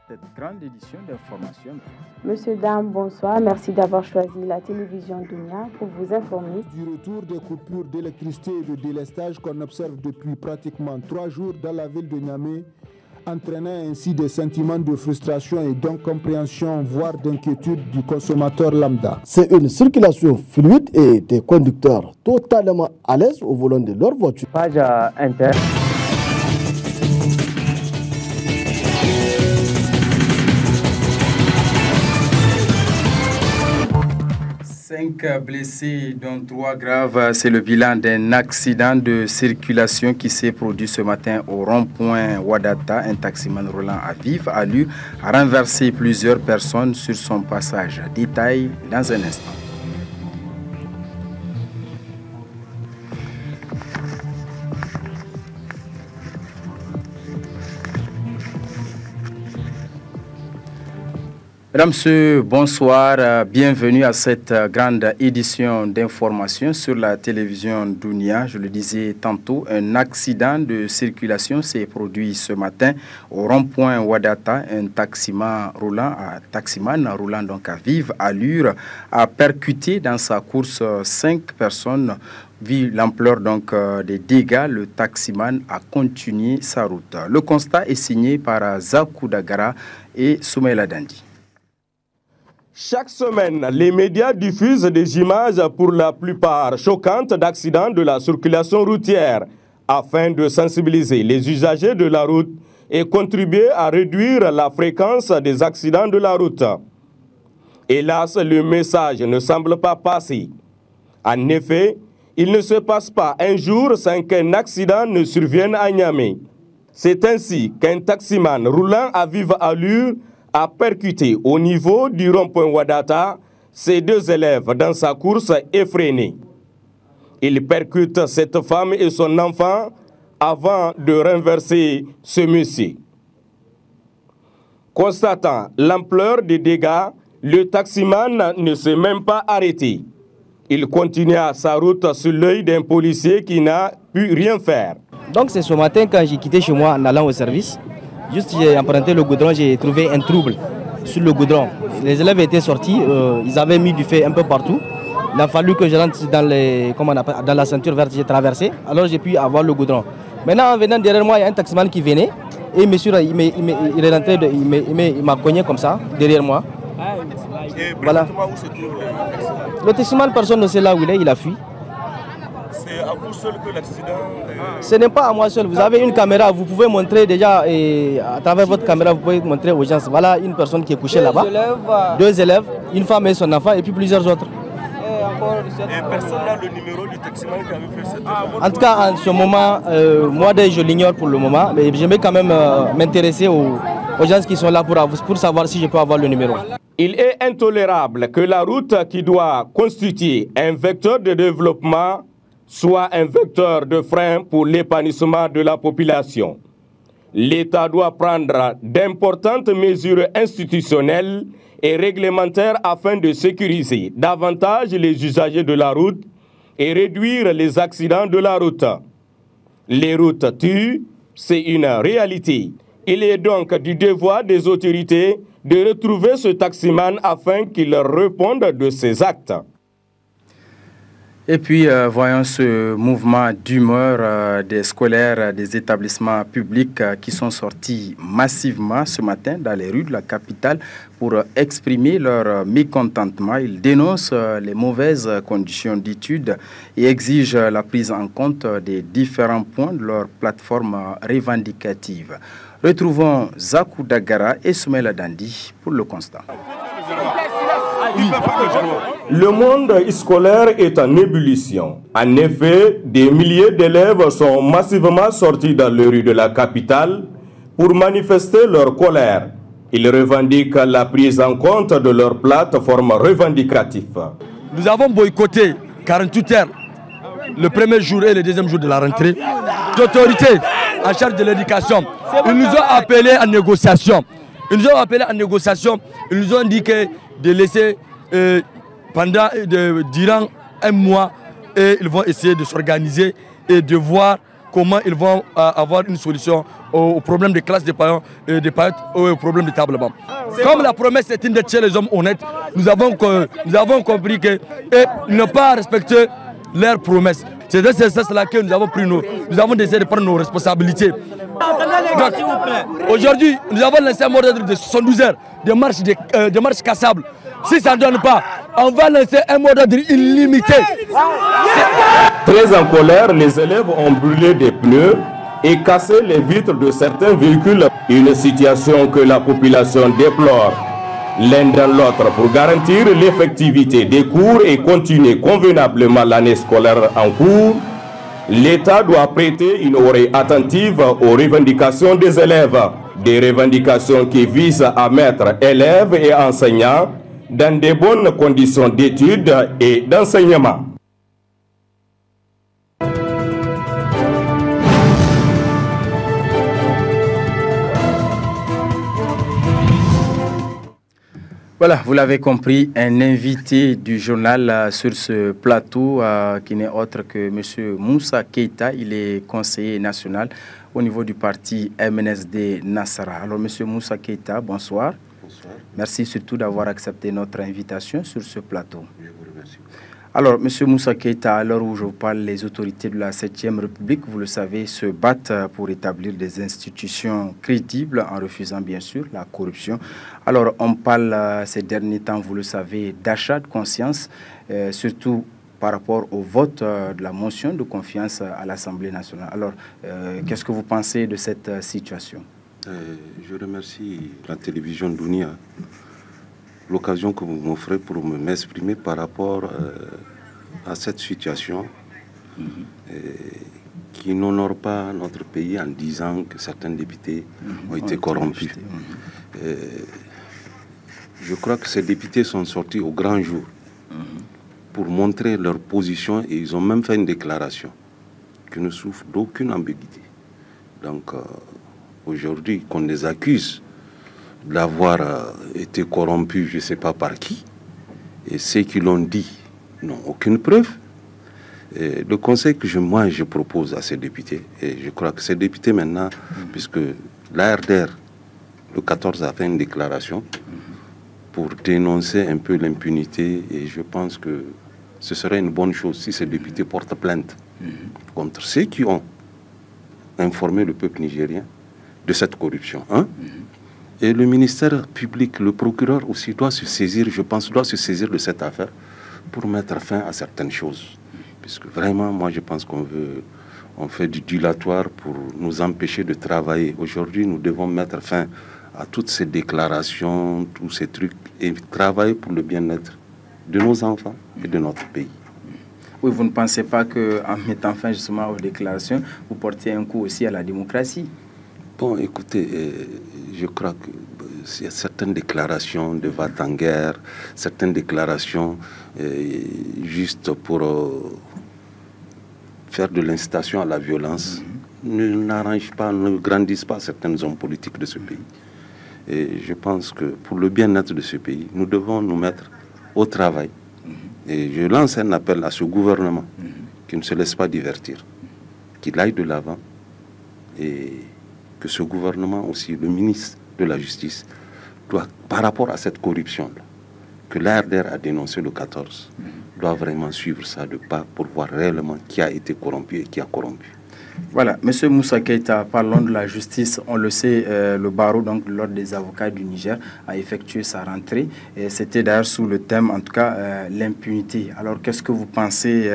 cette grande édition d'information. Monsieur, dame, bonsoir. Merci d'avoir choisi la télévision Dunia pour vous informer du retour des coupures d'électricité et de délestage qu'on observe depuis pratiquement 3 jours dans la ville de Niamey, entraînant ainsi des sentiments de frustration et d'incompréhension, voire d'inquiétude du consommateur lambda. C'est une circulation fluide et des conducteurs totalement à l'aise au volant de leur voiture. Page inter. 5 blessés, dont 3 graves. C'est le bilan d'un accident de circulation qui s'est produit ce matin au rond-point Wadata. Un taximan roulant à vive allure a renversé plusieurs personnes sur son passage. Détail dans un instant. Mesdames, Messieurs, bonsoir, bienvenue à cette grande édition d'information sur la télévision Dunia. Je le disais tantôt, un accident de circulation s'est produit ce matin au rond-point Wadata. Un taximan roulant donc à vive allure a percuté dans sa course 5 personnes. Vu l'ampleur donc des dégâts, le taximan a continué sa route. Le constat est signé par Zakou Dagara et Soumaïla Dandi. Chaque semaine, les médias diffusent des images pour la plupart choquantes d'accidents de la circulation routière afin de sensibiliser les usagers de la route et contribuer à réduire la fréquence des accidents de la route. Hélas, le message ne semble pas passer. En effet, il ne se passe pas un jour sans qu'un accident ne survienne à Niamey. C'est ainsi qu'un taximan roulant à vive allure a percuté au niveau du rond-point Wadata ses 2 élèves dans sa course effrénée. Il percute cette femme et son enfant avant de renverser ce monsieur. Constatant l'ampleur des dégâts, le taximan ne s'est même pas arrêté. Il continua sa route sur l'œil d'un policier qui n'a pu rien faire. Donc c'est ce matin quand j'ai quitté chez moi en allant au service. Juste j'ai emprunté le goudron, j'ai trouvé un trouble sur le goudron. Les élèves étaient sortis, ils avaient mis du feu un peu partout. Il a fallu que je rentre dans la ceinture verte, j'ai traversé, alors j'ai pu avoir le goudron. Maintenant en venant derrière moi, il y a un taximan qui venait et monsieur, il est rentré, il m'a cogné comme ça, derrière moi. Et voilà. où se trouve le taximan? Le taximan, personne ne sait là où il est, il a fui. C'est à vous seul que l'accident est... Ce n'est pas à moi seul. Vous avez une caméra, vous pouvez montrer déjà, et à travers votre caméra, vous pouvez montrer aux gens. Voilà une personne qui est couchée là-bas. 2 élèves, une femme et son enfant, et puis plusieurs autres. Et personne n'a le numéro du taximan qui avait fait cette affaire. En tout cas, en ce moment, moi, je l'ignore pour le moment, mais j'aimerais quand même m'intéresser aux gens qui sont là pour savoir si je peux avoir le numéro. Il est intolérable que la route qui doit constituer un vecteur de développement soit un vecteur de frein pour l'épanouissement de la population. L'État doit prendre d'importantes mesures institutionnelles et réglementaires afin de sécuriser davantage les usagers de la route et réduire les accidents de la route. Les routes tuent, c'est une réalité. Il est donc du devoir des autorités de retrouver ce taximan afin qu'il réponde de ses actes. Et puis, voyons ce mouvement d'humeur des scolaires des établissements publics qui sont sortis massivement ce matin dans les rues de la capitale pour exprimer leur mécontentement. Ils dénoncent les mauvaises conditions d'études et exigent la prise en compte des différents points de leur plateforme revendicative. Retrouvons Zakou Dagara et Soumaïla Dandi pour le constat. Le monde scolaire est en ébullition. En effet, des milliers d'élèves sont massivement sortis dans les rues de la capitale pour manifester leur colère. Ils revendiquent la prise en compte de leur plateforme revendicative. Nous avons boycotté 48 heures, le premier jour et le deuxième jour de la rentrée. L'autorité en charge de l'éducation, ils nous ont appelés à négociation. Ils nous ont dit que de laisser durant un mois, et ils vont essayer de s'organiser et de voir comment ils vont avoir une solution au problème de classe des paillettes et au problème de tablement. Comme la promesse est une de chez les hommes honnêtes, nous avons compris qu'ils n'ont pas respecté leurs promesses. C'est de ce sens-là que nous avons décidé de prendre nos responsabilités. Aujourd'hui, nous avons lancé un mot d'ordre de 72 heures de marche cassable. Si ça ne donne pas, on va lancer un mot d'ordre illimité. Très en colère, les élèves ont brûlé des pneus et cassé les vitres de certains véhicules. Une situation que la population déplore. L'un dans l'autre pour garantir l'effectivité des cours et continuer convenablement l'année scolaire en cours, l'État doit prêter une oreille attentive aux revendications des élèves. Des revendications qui visent à mettre élèves et enseignants dans de bonnes conditions d'études et d'enseignement. Voilà, vous l'avez compris, un invité du journal sur ce plateau qui n'est autre que M. Moussa Keita. Il est conseiller national au niveau du parti MNSD Nassara. Alors, M. Moussa Keita, bonsoir. Bonsoir. Merci surtout d'avoir accepté notre invitation sur ce plateau. Je vous remercie. Alors, M. Moussa Keita, à l'heure où je vous parle, les autorités de la 7e République, vous le savez, se battent pour établir des institutions crédibles en refusant bien sûr la corruption. Alors, on parle ces derniers temps, vous le savez, d'achat de conscience, surtout par rapport au vote de la motion de confiance à l'Assemblée nationale. Alors, qu'est-ce que vous pensez de cette situation? Je remercie la télévision Dunia. L'occasion que vous m'offrez pour m'exprimer par rapport à cette situation qui n'honore pas notre pays en disant que certains députés ont été corrompus. Je crois que ces députés sont sortis au grand jour pour montrer leur position et ils ont même fait une déclaration qui ne souffre d'aucune ambiguïté. Donc aujourd'hui qu'on les accuse d'avoir été corrompu, je ne sais pas par qui, et ceux qui l'ont dit n'ont aucune preuve. Et le conseil que moi je propose à ces députés, et je crois que ces députés maintenant, puisque l'ARDR, le 14 a fait une déclaration pour dénoncer un peu l'impunité, et je pense que ce serait une bonne chose si ces députés portent plainte contre ceux qui ont informé le peuple nigérien de cette corruption. Et le ministère public, le procureur aussi doit se saisir, je pense, doit se saisir de cette affaire pour mettre fin à certaines choses. Puisque vraiment, moi, je pense on fait du dilatoire pour nous empêcher de travailler. Aujourd'hui, nous devons mettre fin à toutes ces déclarations, tous ces trucs, et travailler pour le bien-être de nos enfants et de notre pays. Oui, vous ne pensez pas qu'en mettant fin justement aux déclarations, vous portez un coup aussi à la démocratie? Bon, écoutez, je crois qu'il y a certaines déclarations de va-t-en-guerre, certaines déclarations juste pour faire de l'incitation à la violence, n'arrangent pas, ne grandissent pas certains hommes politiques de ce pays. Et je pense que pour le bien-être de ce pays, nous devons nous mettre au travail. Et je lance un appel à ce gouvernement qui ne se laisse pas divertir, qu'il aille de l'avant et que ce gouvernement aussi, le ministre de la Justice, doit, par rapport à cette corruption-là, que l'ARDR a dénoncé le 14, doit vraiment suivre ça de pas pour voir réellement qui a été corrompu et qui a corrompu. Voilà, M. Moussa Keita, parlons de la justice. On le sait, le barreau, donc l'ordre des avocats du Niger, a effectué sa rentrée. C'était d'ailleurs sous le thème, en tout cas, l'impunité. Alors, qu'est-ce que vous pensez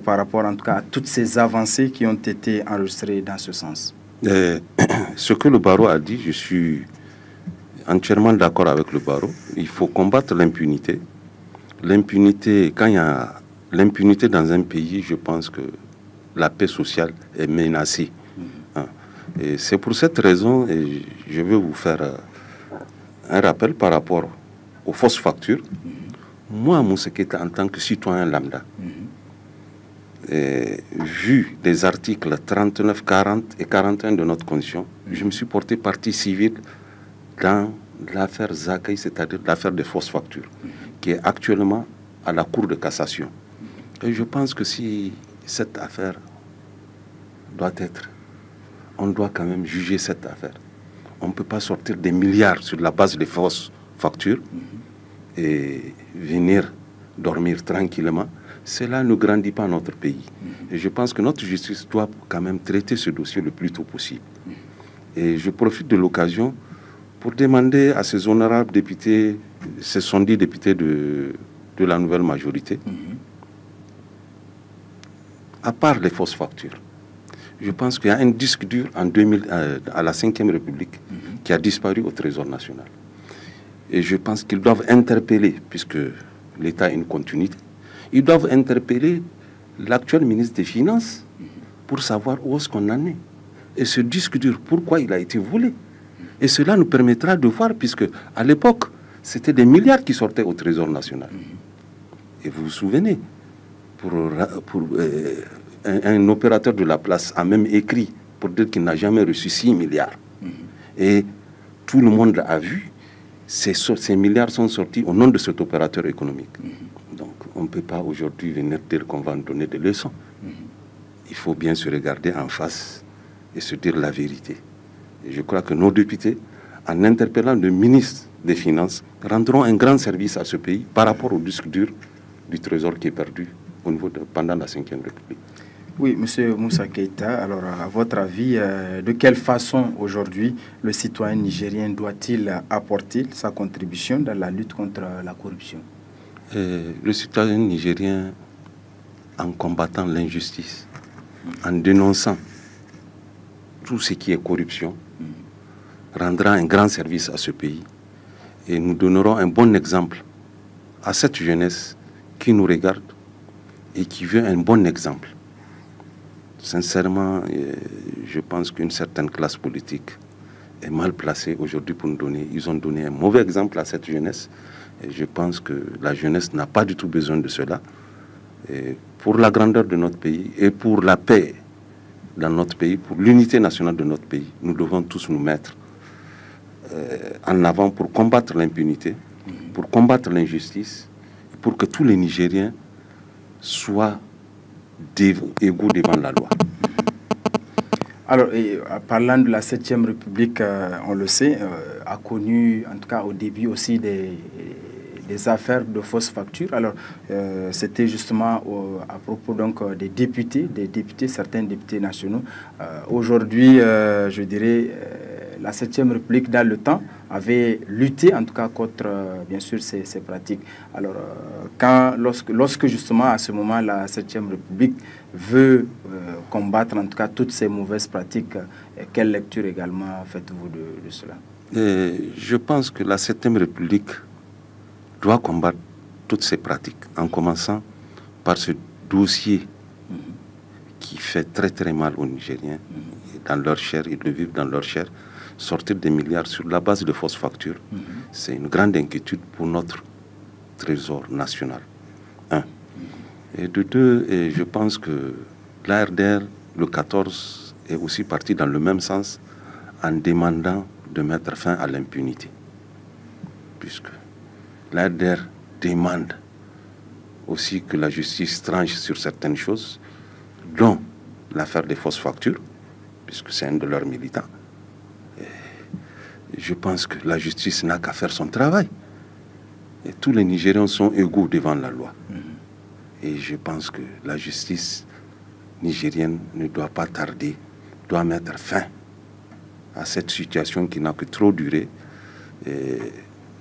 par rapport, en tout cas, à toutes ces avancées qui ont été enregistrées dans ce sens? Ce que le barreau a dit, je suis entièrement d'accord avec le barreau. Il faut combattre l'impunité. L'impunité, quand il y a l'impunité dans un pays, je pense que la paix sociale est menacée. Et c'est pour cette raison, et je vais vous faire un rappel par rapport aux fausses factures. Moi, Moussa Keita, en tant que citoyen lambda, vu les articles 39, 40 et 41 de notre Constitution, je me suis porté partie civile dans l'affaire Zakaï, c'est-à-dire l'affaire des fausses factures, qui est actuellement à la Cour de cassation. Et je pense que si cette affaire doit être on doit quand même juger cette affaire. On ne peut pas sortir des milliards sur la base des fausses factures et venir dormir tranquillement. Cela ne grandit pas notre pays. Et je pense que notre justice doit quand même traiter ce dossier le plus tôt possible. Et je profite de l'occasion pour demander à ces honorables députés, ces 110 députés de la nouvelle majorité, à part les fausses factures, je pense qu'il y a un disque dur à la Ve République qui a disparu au Trésor national. Et je pense qu'ils doivent interpeller, puisque l'État a une continuité, ils doivent interpeller l'actuel ministre des Finances pour savoir où est-ce qu'on en est. Et ce disque dur, pourquoi il a été volé? Et cela nous permettra de voir, puisque à l'époque, c'était des milliards qui sortaient au Trésor national. Et vous vous souvenez, un opérateur de la place a même écrit pour dire qu'il n'a jamais reçu 6 milliards. Et tout le monde a vu, ces milliards sont sortis au nom de cet opérateur économique. Donc on ne peut pas aujourd'hui venir dire qu'on va nous donner des leçons. Il faut bien se regarder en face et se dire la vérité. Et je crois que nos députés, en interpellant le ministre des Finances, rendront un grand service à ce pays par rapport au disque dur du Trésor qui est perdu pendant la Ve République. Oui, M. Moussa Keïta, alors à votre avis, de quelle façon aujourd'hui le citoyen nigérien doit-il apporter sa contribution dans la lutte contre la corruption? Le citoyen nigérien, en combattant l'injustice, en dénonçant tout ce qui est corruption, rendra un grand service à ce pays. Et nous donnerons un bon exemple à cette jeunesse qui nous regarde et qui veut un bon exemple. Sincèrement, je pense qu'une certaine classe politique est mal placée aujourd'hui pour nous donner. Ils ont donné un mauvais exemple à cette jeunesse. Et je pense que la jeunesse n'a pas du tout besoin de cela. Et pour la grandeur de notre pays et pour la paix dans notre pays, pour l'unité nationale de notre pays, nous devons tous nous mettre en avant pour combattre l'impunité, pour combattre l'injustice, pour que tous les Nigériens soient égaux devant la loi. Alors, parlant de la 7e République, on le sait, a connu, en tout cas au début aussi, des affaires de fausses factures. Alors, c'était justement à propos donc des députés, certains députés nationaux. Aujourd'hui, je dirais, la 7e République, dans le temps, avait lutté, en tout cas, contre, bien sûr, ces pratiques. Alors, lorsque justement, à ce moment, la 7e République veut combattre, en tout cas, toutes ces mauvaises pratiques, quelle lecture également faites-vous de cela? Je pense que la 7e République doit combattre toutes ces pratiques, en commençant par ce dossier qui fait très très mal aux Nigériens, dans leur chair, ils le vivent dans leur chair. Sortir des milliards sur la base de fausses factures, c'est une grande inquiétude pour notre trésor national. Et de deux, je pense que l'ARDR, le 14, est aussi parti dans le même sens en demandant de mettre fin à l'impunité. Puisque l'ARDR demande aussi que la justice tranche sur certaines choses, dont l'affaire des fausses factures, puisque c'est un de leurs militants. Et je pense que la justice n'a qu'à faire son travail. Et tous les Nigériens sont égaux devant la loi. Et je pense que la justice nigérienne ne doit pas tarder, doit mettre fin à cette situation qui n'a que trop duré. Et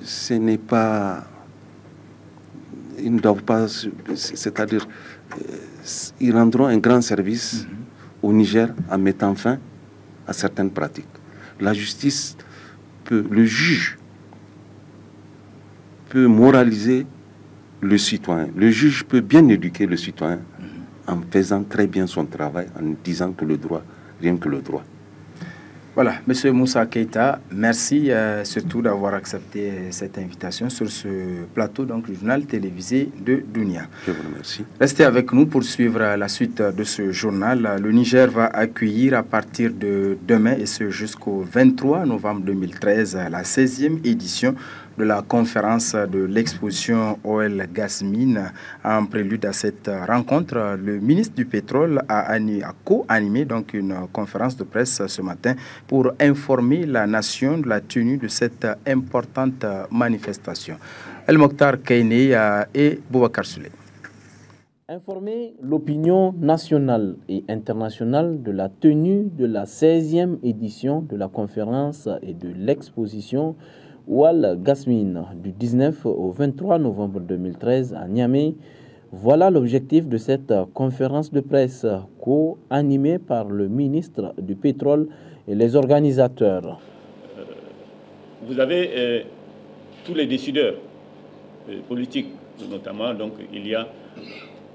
ce n'est pas... Ils ne doivent pas... C'est-à-dire, ils rendront un grand service au Niger en mettant fin à certaines pratiques. La justice peut... Le juge peut moraliser le citoyen. Le juge peut bien éduquer le citoyen en faisant très bien son travail, en disant que le droit, rien que le droit. Voilà, Monsieur Moussa Keïta, merci surtout d'avoir accepté cette invitation sur ce plateau donc, du journal télévisé de Dunia. Je vous remercie. Restez avec nous pour suivre la suite de ce journal. Le Niger va accueillir à partir de demain et ce jusqu'au 23 novembre 2013 la 16e édition de la conférence de l'exposition OL Gasmine. En prélude à cette rencontre, le ministre du Pétrole a co-animé donc une conférence de presse ce matin pour informer la nation de la tenue de cette importante manifestation. El Mokhtar Kainé et Boubacar Souley. Informer l'opinion nationale et internationale de la tenue de la 16e édition de la conférence et de l'exposition OL Gasmine du 19 au 23 novembre 2013 à Niamey. Voilà l'objectif de cette conférence de presse co-animée par le ministre du Pétrole et les organisateurs. Vous avez tous les décideurs politiques, notamment, donc il y a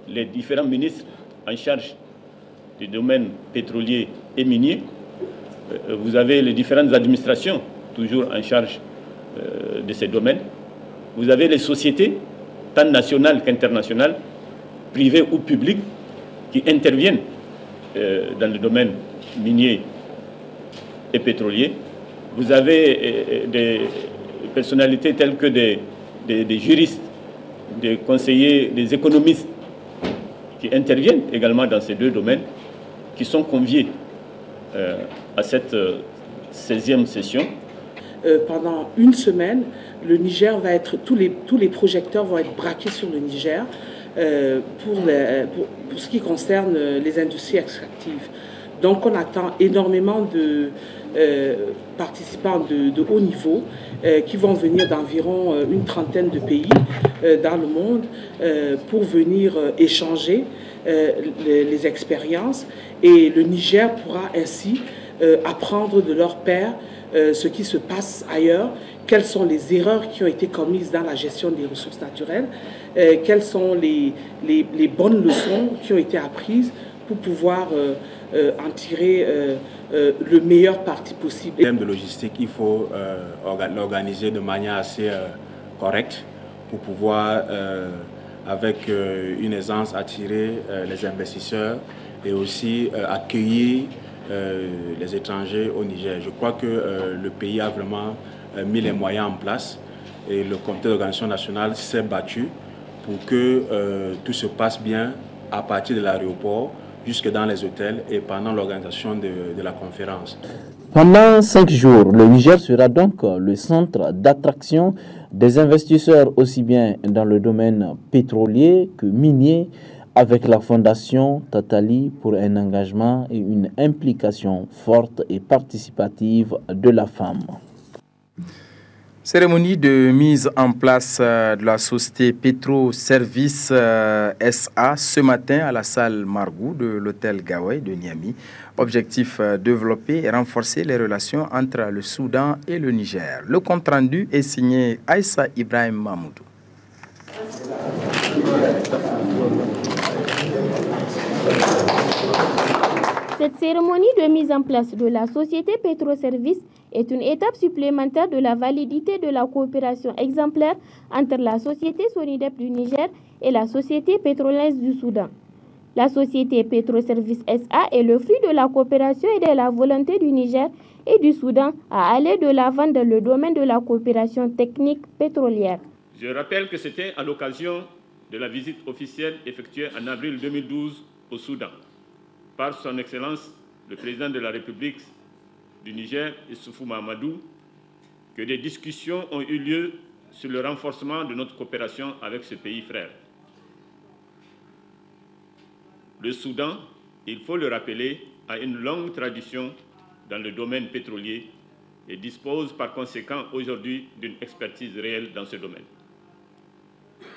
les différents ministres en charge du domaine pétrolier et minier. Vous avez les différentes administrations toujours en charge de ces domaines. Vous avez les sociétés, tant nationales qu'internationales, privées ou publiques, qui interviennent dans le domaine minier et pétrolier. Vous avez des personnalités telles que des juristes, des conseillers, des économistes qui interviennent également dans ces deux domaines, qui sont conviés à cette 16e session. Pendant une semaine, le Niger va être, tous les projecteurs vont être braqués sur le Niger pour ce qui concerne les industries extractives. Donc on attend énormément de participants de haut niveau qui vont venir d'environ une trentaine de pays dans le monde pour venir échanger les expériences, et le Niger pourra ainsi apprendre de leurs pairs ce qui se passe ailleurs, quelles sont les erreurs qui ont été commises dans la gestion des ressources naturelles, quelles sont les bonnes leçons qui ont été apprises pour pouvoir en tirer le meilleur parti possible. En termes de logistique, il faut l'organiser de manière assez correcte pour pouvoir, avec une aisance, attirer les investisseurs et aussi accueillir les étrangers au Niger. Je crois que le pays a vraiment mis les moyens en place et le comité d'organisation nationale s'est battu pour que tout se passe bien à partir de l'aéroport jusque dans les hôtels et pendant l'organisation de la conférence. Pendant 5 jours, le Niger sera donc le centre d'attraction des investisseurs aussi bien dans le domaine pétrolier que minier, avec la fondation Tatali pour un engagement et une implication forte et participative de la femme. Cérémonie de mise en place de la société Petro Service SA ce matin à la salle Margou de l'hôtel Gawai de Niamey. Objectif développer et renforcer les relations entre le Soudan et le Niger. Le compte rendu est signé Aïssa Ibrahim Mahmoudou. Cette cérémonie de mise en place de la société Petroservice est une étape supplémentaire de la validité de la coopération exemplaire entre la société Sonidep du Niger et la société pétrolière du Soudan. La société Petroservice SA est le fruit de la coopération et de la volonté du Niger et du Soudan à aller de l'avant dans le domaine de la coopération technique pétrolière. Je rappelle que c'était à l'occasion de la visite officielle effectuée en avril 2012 au Soudan par son Excellence le Président de la République du Niger, Issoufou Mahamadou, que des discussions ont eu lieu sur le renforcement de notre coopération avec ce pays frère. Le Soudan, il faut le rappeler, a une longue tradition dans le domaine pétrolier et dispose par conséquent aujourd'hui d'une expertise réelle dans ce domaine.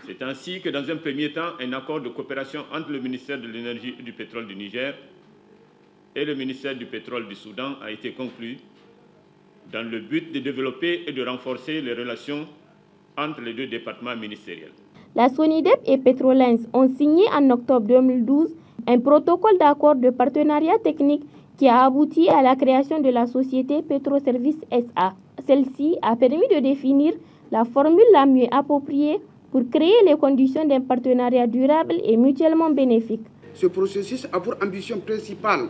C'est ainsi que dans un premier temps, un accord de coopération entre le ministère de l'Énergie et du Pétrole du Niger et le ministère du Pétrole du Soudan a été conclu dans le but de développer et de renforcer les relations entre les deux départements ministériels. La Sonidep et Petrolens ont signé en octobre 2012 un protocole d'accord de partenariat technique qui a abouti à la création de la société Petroservice SA. Celle-ci a permis de définir la formule la mieux appropriée pour créer les conditions d'un partenariat durable et mutuellement bénéfique. Ce processus a pour ambition principale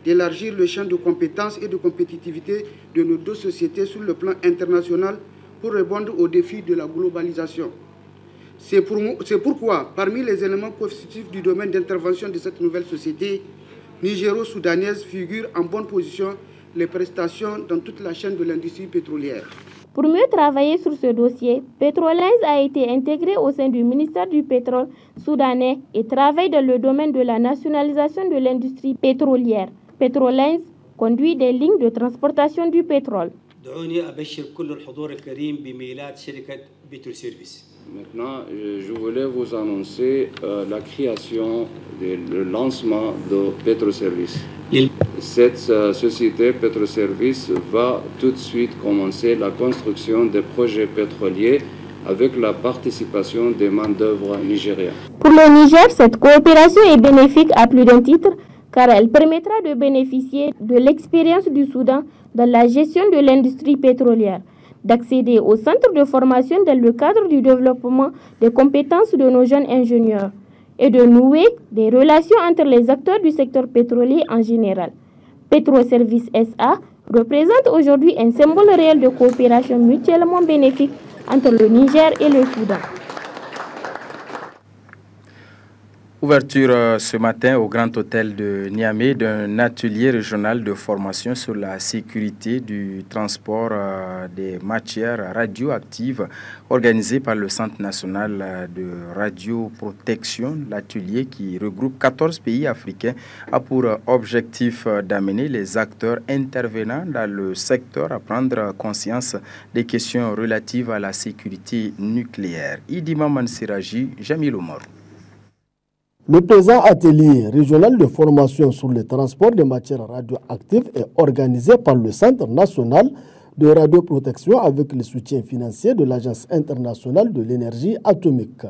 d'élargir le champ de compétences et de compétitivité de nos deux sociétés sur le plan international pour répondre aux défis de la globalisation. C'est pourquoi, parmi les éléments constitutifs du domaine d'intervention de cette nouvelle société nigéro-soudanaise, figurent en bonne position les prestations dans toute la chaîne de l'industrie pétrolière. Pour mieux travailler sur ce dossier, Petrolines a été intégré au sein du ministère du pétrole soudanais et travaille dans le domaine de la nationalisation de l'industrie pétrolière. Petrolines conduit des lignes de transportation du pétrole. Maintenant, je voulais vous annoncer la création, le lancement de Petroservice. Cette société Petroservice va tout de suite commencer la construction des projets pétroliers avec la participation des main-d'œuvre nigériens. Pour le Niger, cette coopération est bénéfique à plus d'un titre car elle permettra de bénéficier de l'expérience du Soudan dans la gestion de l'industrie pétrolière, d'accéder au centre de formation dans le cadre du développement des compétences de nos jeunes ingénieurs et de nouer des relations entre les acteurs du secteur pétrolier en général. Petroservice SA représente aujourd'hui un symbole réel de coopération mutuellement bénéfique entre le Niger et le Soudan. Ouverture ce matin au Grand Hôtel de Niamey d'un atelier régional de formation sur la sécurité du transport des matières radioactives organisé par le Centre national de radioprotection. L'atelier qui regroupe 14 pays africains a pour objectif d'amener les acteurs intervenant dans le secteur à prendre conscience des questions relatives à la sécurité nucléaire. Idi Maman Siraji, Jamil Omar. Le présent atelier régional de formation sur le transport des matières radioactives est organisé par le Centre national de radioprotection avec le soutien financier de l'Agence internationale de l'énergie atomique.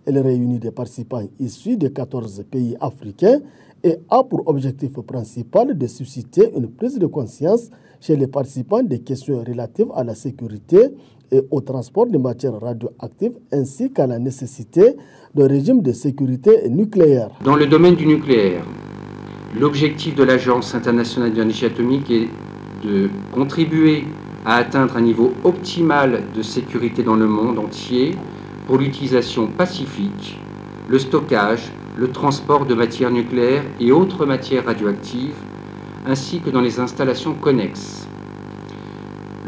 Elle réunit des participants issus de 14 pays africains et a pour objectif principal de susciter une prise de conscience chez les participants des questions relatives à la sécurité et au transport des matières radioactives ainsi qu'à la nécessité d'un régime de sécurité nucléaire. Dans le domaine du nucléaire, l'objectif de l'Agence internationale de l'énergie atomique est de contribuer à atteindre un niveau optimal de sécurité dans le monde entier pour l'utilisation pacifique, le stockage, le transport de matières nucléaires et autres matières radioactives, ainsi que dans les installations connexes.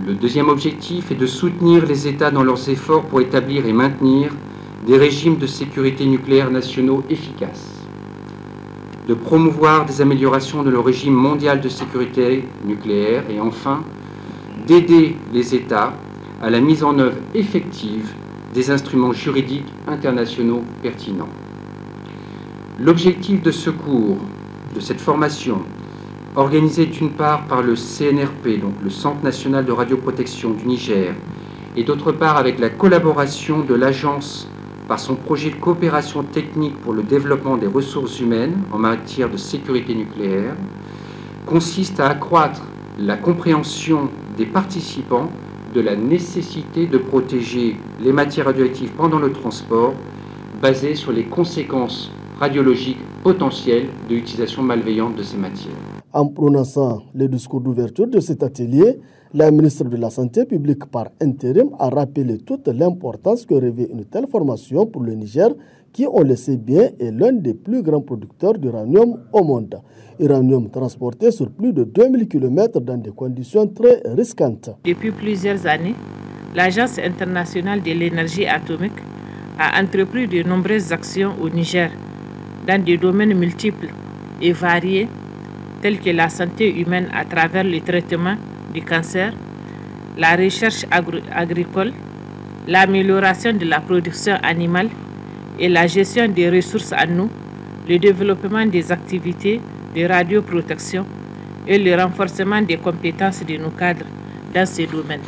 Le deuxième objectif est de soutenir les États dans leurs efforts pour établir et maintenir des régimes de sécurité nucléaire nationaux efficaces, de promouvoir des améliorations de leur régime mondial de sécurité nucléaire et enfin d'aider les États à la mise en œuvre effective des instruments juridiques internationaux pertinents. L'objectif de ce cours, de cette formation, organisée d'une part par le CNRP, donc le Centre national de radioprotection du Niger, et d'autre part avec la collaboration de l'Agence par son projet de coopération technique pour le développement des ressources humaines en matière de sécurité nucléaire, consiste à accroître la compréhension des participants de la nécessité de protéger les matières radioactives pendant le transport, basée sur les conséquences radiologiques potentielles de l'utilisation malveillante de ces matières. En prononçant le discours d'ouverture de cet atelier, la ministre de la Santé publique par intérim a rappelé toute l'importance que revêt une telle formation pour le Niger, qui, on le sait bien, est l'un des plus grands producteurs d'uranium au monde. Uranium transporté sur plus de 2000 km dans des conditions très risquantes. Depuis plusieurs années, l'Agence internationale de l'énergie atomique a entrepris de nombreuses actions au Niger dans des domaines multiples et variés, tels que la santé humaine à travers le traitement du cancer, la recherche agricole, l'amélioration de la production animale et la gestion des ressources en eau, le développement des activités de radioprotection et le renforcement des compétences de nos cadres dans ces domaines.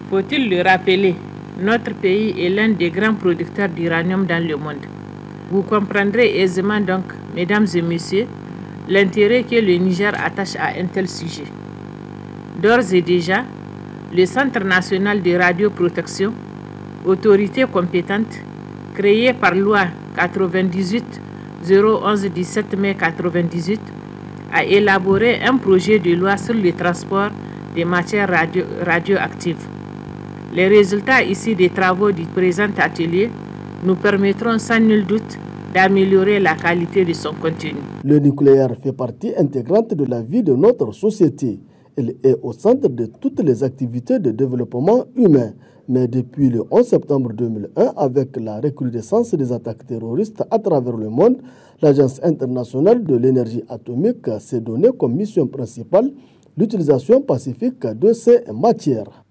Faut-il le rappeler, notre pays est l'un des grands producteurs d'uranium dans le monde. Vous comprendrez aisément donc, mesdames et messieurs, l'intérêt que le Niger attache à un tel sujet. D'ores et déjà, le Centre national de radioprotection, autorité compétente, créé par loi 98-011-17 mai 98, a élaboré un projet de loi sur le transport des matières radioactives. Les résultats ici des travaux du présent atelier nous permettront sans nul doute d'améliorer la qualité de son contenu. Le nucléaire fait partie intégrante de la vie de notre société. Il est au centre de toutes les activités de développement humain. Mais depuis le 11 septembre 2001, avec la recrudescence des attaques terroristes à travers le monde, l'Agence internationale de l'énergie atomique s'est donnée comme mission principale l'utilisation pacifique de ces matières.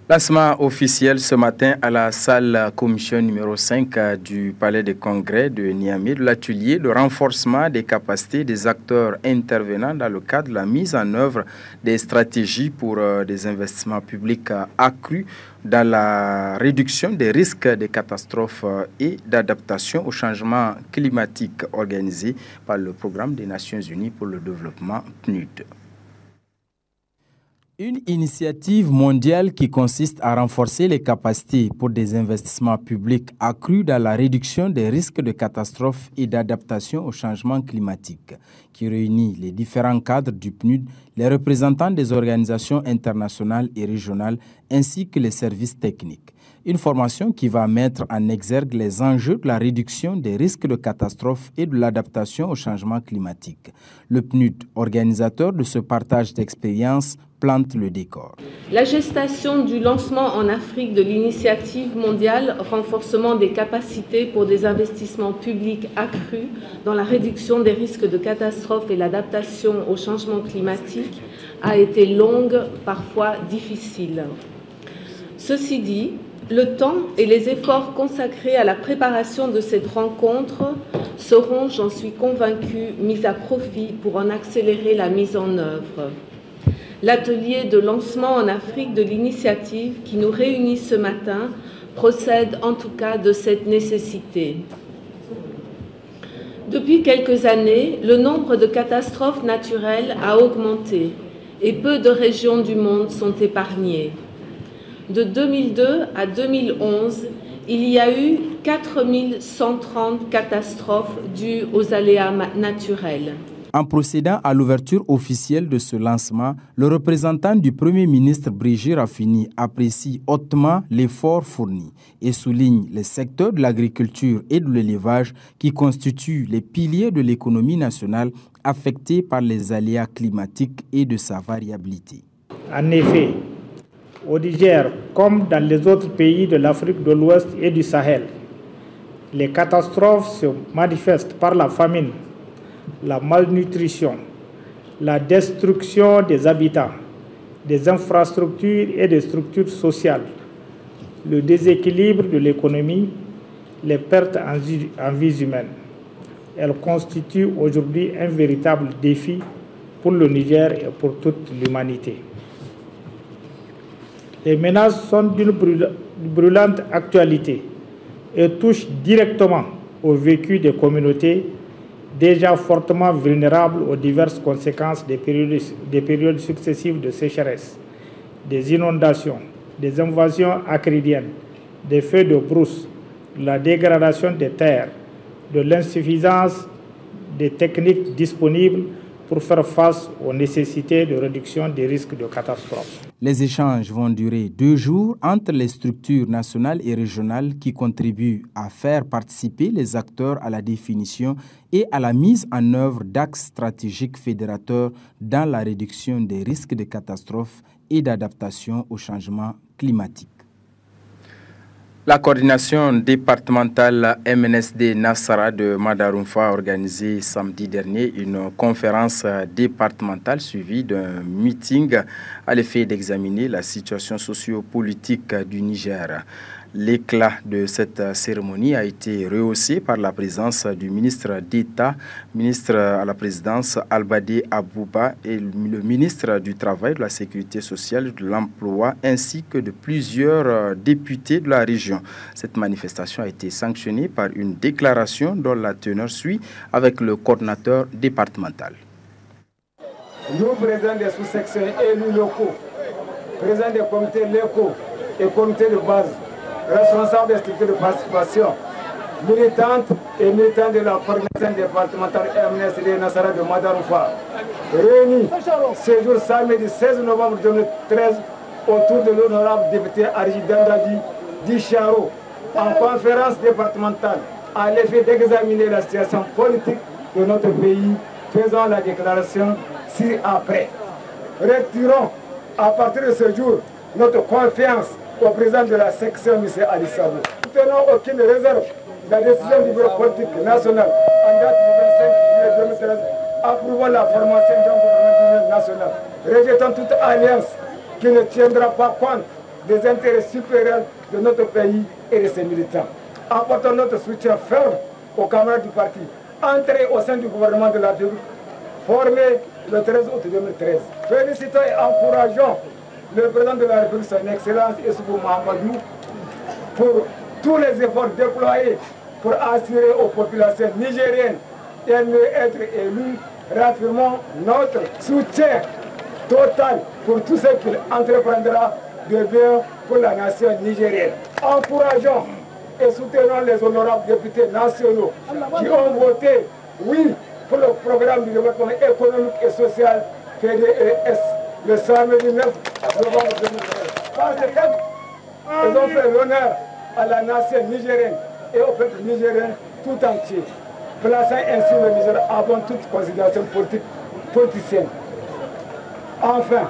Lancement officiel ce matin à la salle commission numéro 5 du Palais des Congrès de Niamey de l'atelier de renforcement des capacités des acteurs intervenant dans le cadre de la mise en œuvre des stratégies pour des investissements publics accrus dans la réduction des risques de catastrophes et d'adaptation au changement climatique organisé par le Programme des Nations Unies pour le développement PNUD. Une initiative mondiale qui consiste à renforcer les capacités pour des investissements publics accrus dans la réduction des risques de catastrophes et d'adaptation au changement climatique, qui réunit les différents cadres du PNUD, les représentants des organisations internationales et régionales, ainsi que les services techniques. Une formation qui va mettre en exergue les enjeux de la réduction des risques de catastrophes et de l'adaptation au changement climatique. Le PNUD, organisateur de ce partage d'expériences, plante le décor. La gestation du lancement en Afrique de l'initiative mondiale renforcement des capacités pour des investissements publics accrus dans la réduction des risques de catastrophes et l'adaptation au changement climatique a été longue, parfois difficile. Ceci dit, le temps et les efforts consacrés à la préparation de cette rencontre seront, j'en suis convaincue, mis à profit pour en accélérer la mise en œuvre. L'atelier de lancement en Afrique de l'initiative qui nous réunit ce matin procède en tout cas de cette nécessité. Depuis quelques années, le nombre de catastrophes naturelles a augmenté et peu de régions du monde sont épargnées. De 2002 à 2011, il y a eu 4130 catastrophes dues aux aléas naturels. En procédant à l'ouverture officielle de ce lancement, le représentant du Premier ministre Brigitte Raffini apprécie hautement l'effort fourni et souligne les secteurs de l'agriculture et de l'élevage qui constituent les piliers de l'économie nationale affectés par les aléas climatiques et de sa variabilité. En effet, au Niger, comme dans les autres pays de l'Afrique de l'Ouest et du Sahel, les catastrophes se manifestent par la famine, la malnutrition, la destruction des habitats, des infrastructures et des structures sociales, le déséquilibre de l'économie, les pertes en vies humaines. Elles constituent aujourd'hui un véritable défi pour le Niger et pour toute l'humanité. Les menaces sont d'une brûlante actualité et touchent directement au vécu des communautés déjà fortement vulnérables aux diverses conséquences des périodes successives de sécheresse, des inondations, des invasions acridiennes, des feux de brousse, de la dégradation des terres, de l'insuffisance des techniques disponibles pour faire face aux nécessités de réduction des risques de catastrophes. Les échanges vont durer 2 jours entre les structures nationales et régionales qui contribuent à faire participer les acteurs à la définition et à la mise en œuvre d'axes stratégiques fédérateurs dans la réduction des risques de catastrophes et d'adaptation au changement climatique. La coordination départementale MNSD Nassara de Madarumfa a organisé samedi dernier une conférence départementale suivie d'un meeting à l'effet d'examiner la situation socio-politique du Niger. L'éclat de cette cérémonie a été rehaussé par la présence du ministre d'État, ministre à la présidence Albadé Abouba et le ministre du Travail, de la Sécurité sociale et de l'Emploi, ainsi que de plusieurs députés de la région. Cette manifestation a été sanctionnée par une déclaration dont la teneur suit avec le coordinateur départemental. Nous, présidents des sous-sections élus locaux, présidents des comités locaux et comités de base, responsables des structures de participation, militantes et militants de la coordination départementale MNSD Nassara de Madaroufa, réunis ce jour samedi 16 novembre 2013 autour de l'honorable député Arji Dandadi Dicharo en conférence départementale à l'effet d'examiner la situation politique de notre pays, faisant la déclaration ci-après. Retirons à partir de ce jour notre confiance au président de la section, M. Ali Sabou. Nous tenons aucune réserve. La décision du bureau politique national en date du 25 juillet 2013 approuvant la formation d'un gouvernement national. Rejetons toute alliance qui ne tiendra pas compte des intérêts supérieurs de notre pays et de ses militants. Apportons notre soutien ferme aux camarades du parti, entrés au sein du gouvernement de la République, formé le 13 août 2013. Félicitons et encourageons le président de la République, son Excellence Issoufou Mahamadou, pour tous les efforts déployés pour assurer aux populations nigériennes et mieux être élus. Réaffirmons notre soutien total pour tout ce qu'il entreprendra de bien pour la nation nigérienne. Encourageons et soutenons les honorables députés nationaux qui ont voté oui pour le programme du développement économique et social PDES le samedi 9 novembre 2013. Par ce texte, ils ont fait l'honneur à la nation nigérienne et au peuple nigérien tout entier, plaçant ainsi le Niger avant toute considération politicienne. Enfin,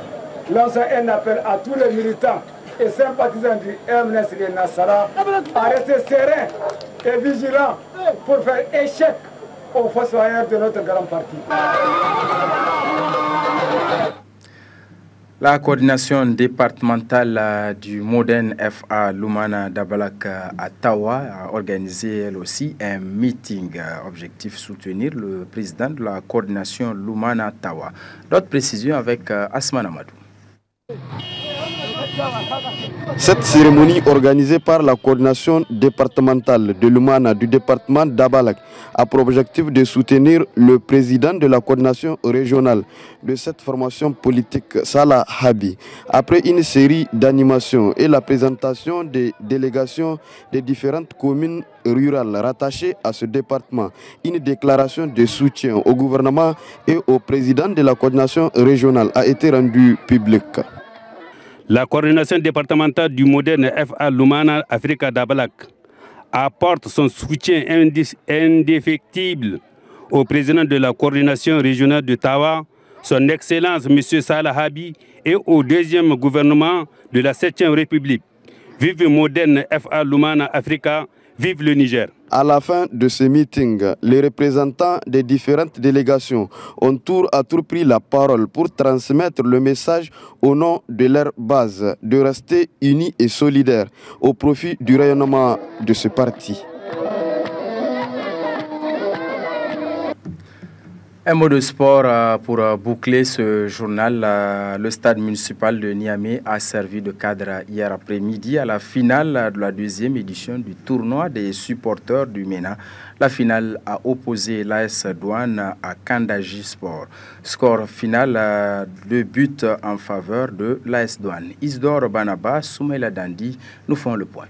lançant un appel à tous les militants et sympathisants du MNSD Nassara à rester sereins et vigilants pour faire échec aux fossoyeurs de notre grand parti. La coordination départementale du Modène FA Lumana Dabalak à Tawa a organisé elle aussi un meeting. Objectif soutenir le président de la coordination Lumana Tawa. D'autres précisions avec Asman Amadou. Cette cérémonie organisée par la coordination départementale de Lumana du département d'Abalak a pour objectif de soutenir le président de la coordination régionale de cette formation politique, Salah Habi. Après une série d'animations et la présentation des délégations des différentes communes rurales rattachées à ce département, une déclaration de soutien au gouvernement et au président de la coordination régionale a été rendue publique. La coordination départementale du moderne FA Lumana Africa d'Abalak apporte son soutien indéfectible au président de la coordination régionale de Tawa, son Excellence M. Salah Habi, et au deuxième gouvernement de la 7e République. Vive le moderne FA Lumana Africa, vive le Niger. À la fin de ce meeting, les représentants des différentes délégations ont tour à tour pris la parole pour transmettre le message au nom de leur base de rester unis et solidaires au profit du rayonnement de ce parti. Un mot de sport pour boucler ce journal. Le stade municipal de Niamey a servi de cadre hier après-midi à la finale de la deuxième édition du tournoi des supporters du MENA. La finale a opposé l'AS Douane à Kandaji Sport. Score final 2 buts en faveur de l'AS Douane. Isidore Banaba, Soumaïla Dandi nous font le point.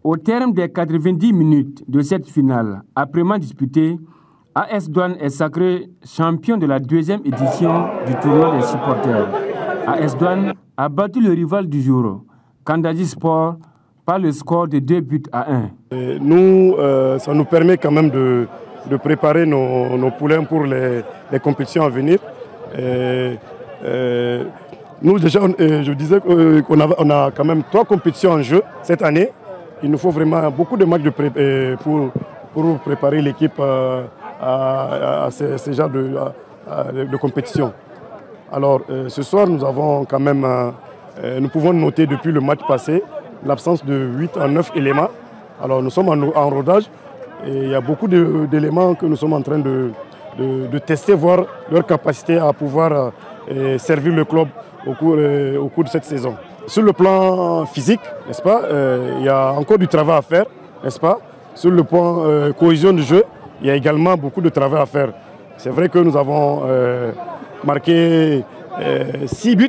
Au terme des 90 minutes de cette finale, après-midi disputée, AS Douane est sacré champion de la deuxième édition du tournoi des supporters. AS Douane a battu le rival du jour, Kandaji Sport, par le score de 2 buts à 1. Nous, ça nous permet quand même de préparer nos poulains pour les compétitions à venir. Nous déjà, je disais qu'on a quand même 3 compétitions en jeu cette année. Il nous faut vraiment beaucoup de matchs pour préparer l'équipe à ces genres de compétition. Alors ce soir, nous avons quand même nous pouvons noter depuis le match passé l'absence de 8 à 9 éléments. Alors nous sommes en rodage et il y a beaucoup d'éléments que nous sommes en train de tester, voir leur capacité à pouvoir servir le club au cours de cette saison. Sur le plan physique, n'est-ce pas, il y a encore du travail à faire, n'est-ce pas. Sur le plan cohésion de jeu, il y a également beaucoup de travail à faire. C'est vrai que nous avons marqué 6 buts,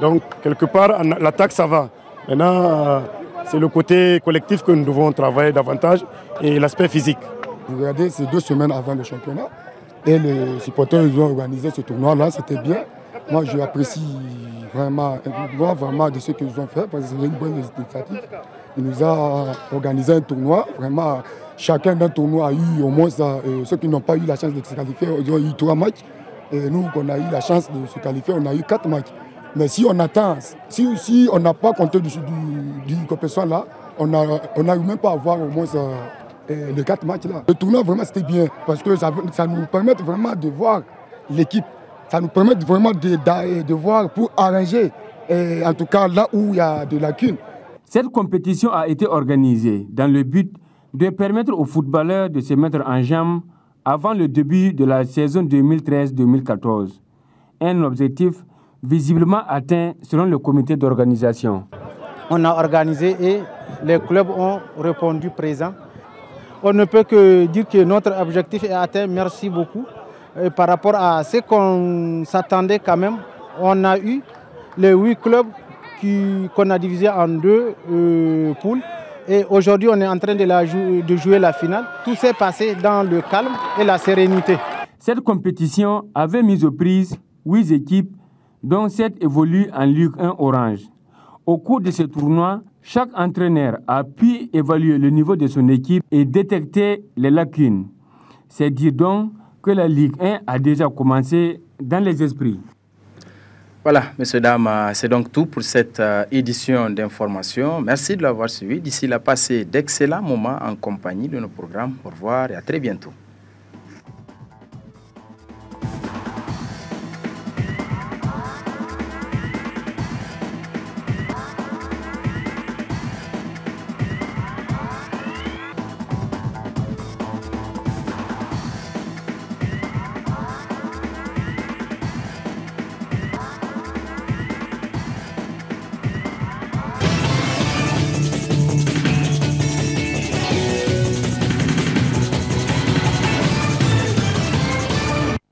donc quelque part en l'attaque ça va. Maintenant, c'est le côté collectif que nous devons travailler davantage et l'aspect physique. Vous regardez, c'est 2 semaines avant le championnat et les supporters ils ont organisé ce tournoi-là, c'était bien. Moi, je apprécie vraiment de ce qu'ils ont fait parce que c'est une bonne initiative. Il nous a organisé un tournoi, vraiment. Chacun d'un tournoi a eu au moins ceux qui n'ont pas eu la chance de se qualifier, ils ont eu 3 matchs. Et nous, qu'on a eu la chance de se qualifier, on a eu 4 matchs. Mais si on attend, si on n'a pas compté du compétition là, on n'a même pas à avoir au moins les 4 matchs là. Le tournoi vraiment c'était bien parce que ça nous permet vraiment de voir l'équipe. Ça nous permet vraiment de voir pour arranger, en tout cas là où il y a des lacunes. Cette compétition a été organisée dans le but de permettre aux footballeurs de se mettre en jambes avant le début de la saison 2013-2014. Un objectif visiblement atteint selon le comité d'organisation. On a organisé et les clubs ont répondu présent. On ne peut que dire que notre objectif est atteint. Merci beaucoup. Et par rapport à ce qu'on s'attendait quand même, on a eu les 8 clubs qu'on a divisés en 2 poules. Et aujourd'hui, on est en train de jouer la finale. Tout s'est passé dans le calme et la sérénité. Cette compétition avait mis aux prises 8 équipes, dont 7 évoluent en Ligue 1 Orange. Au cours de ce tournoi, chaque entraîneur a pu évaluer le niveau de son équipe et détecter les lacunes. C'est dire donc que la Ligue 1 a déjà commencé dans les esprits. Voilà, messieurs, dames, c'est donc tout pour cette édition d'information. Merci de l'avoir suivi. D'ici là, passez d'excellents moments en compagnie de nos programmes. Au revoir et à très bientôt.